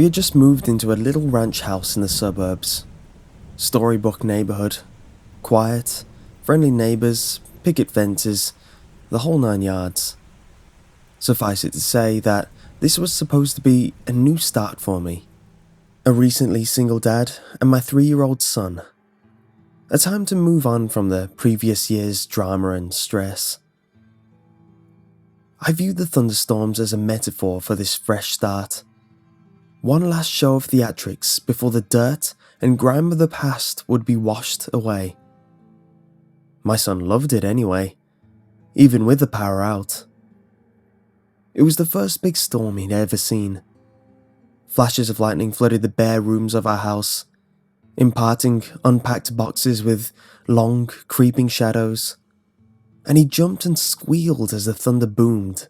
We had just moved into a little ranch house in the suburbs. Storybook neighborhood. Quiet, friendly neighbors, picket fences, the whole 9 yards. Suffice it to say that this was supposed to be a new start for me. A recently single dad and my 3-year-old son. A time to move on from the previous year's drama and stress. I viewed the thunderstorms as a metaphor for this fresh start. One last show of theatrics before the dirt and grime of the past would be washed away. My son loved it anyway, even with the power out. It was the first big storm he'd ever seen. Flashes of lightning flooded the bare rooms of our house, imparting unpacked boxes with long, creeping shadows, and he jumped and squealed as the thunder boomed.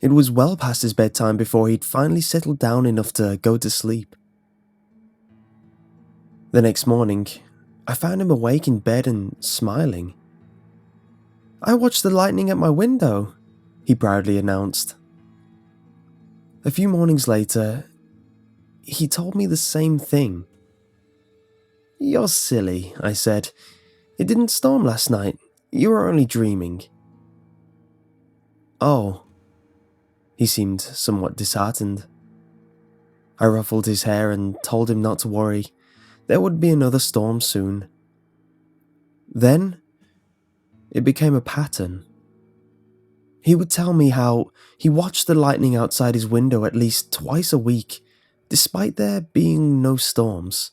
It was well past his bedtime before he'd finally settled down enough to go to sleep. The next morning, I found him awake in bed and smiling. "I watched the lightning at my window," he proudly announced. A few mornings later, he told me the same thing. "You're silly," I said. "It didn't storm last night. You were only dreaming." "Oh." He seemed somewhat disheartened. I ruffled his hair and told him not to worry. There would be another storm soon. Then, it became a pattern. He would tell me how he watched the lightning outside his window at least twice a week, despite there being no storms.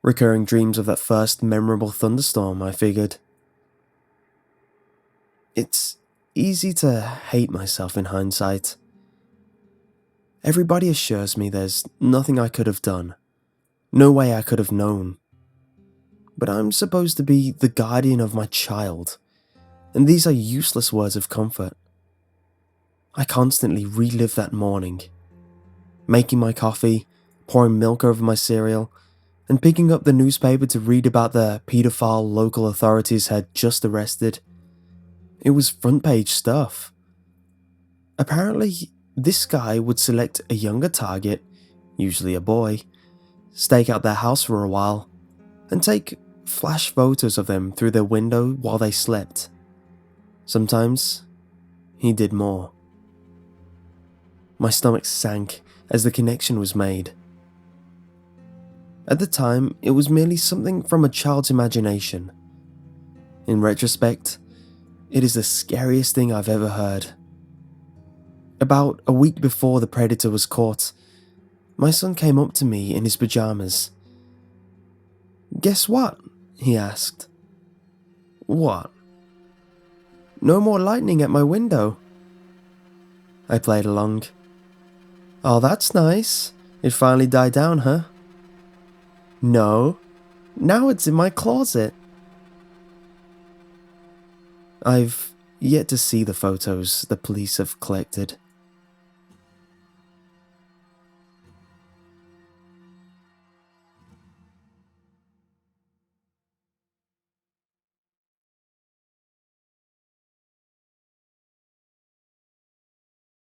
Recurring dreams of that first memorable thunderstorm, I figured. It's easy to hate myself in hindsight. Everybody assures me there's nothing I could have done, no way I could have known. But I'm supposed to be the guardian of my child, and these are useless words of comfort. I constantly relive that morning, making my coffee, pouring milk over my cereal, and picking up the newspaper to read about the paedophile local authorities had just arrested. It was front-page stuff. Apparently, this guy would select a younger target, usually a boy, stake out their house for a while, and take flash photos of them through their window while they slept. Sometimes, he did more. My stomach sank as the connection was made. At the time, it was merely something from a child's imagination. In retrospect, it is the scariest thing I've ever heard. About a week before the predator was caught, my son came up to me in his pajamas. "Guess what?" he asked. "What?" "No more lightning at my window." I played along. "Oh, that's nice. It finally died down, huh?" "No. Now it's in my closet." I've yet to see the photos the police have collected.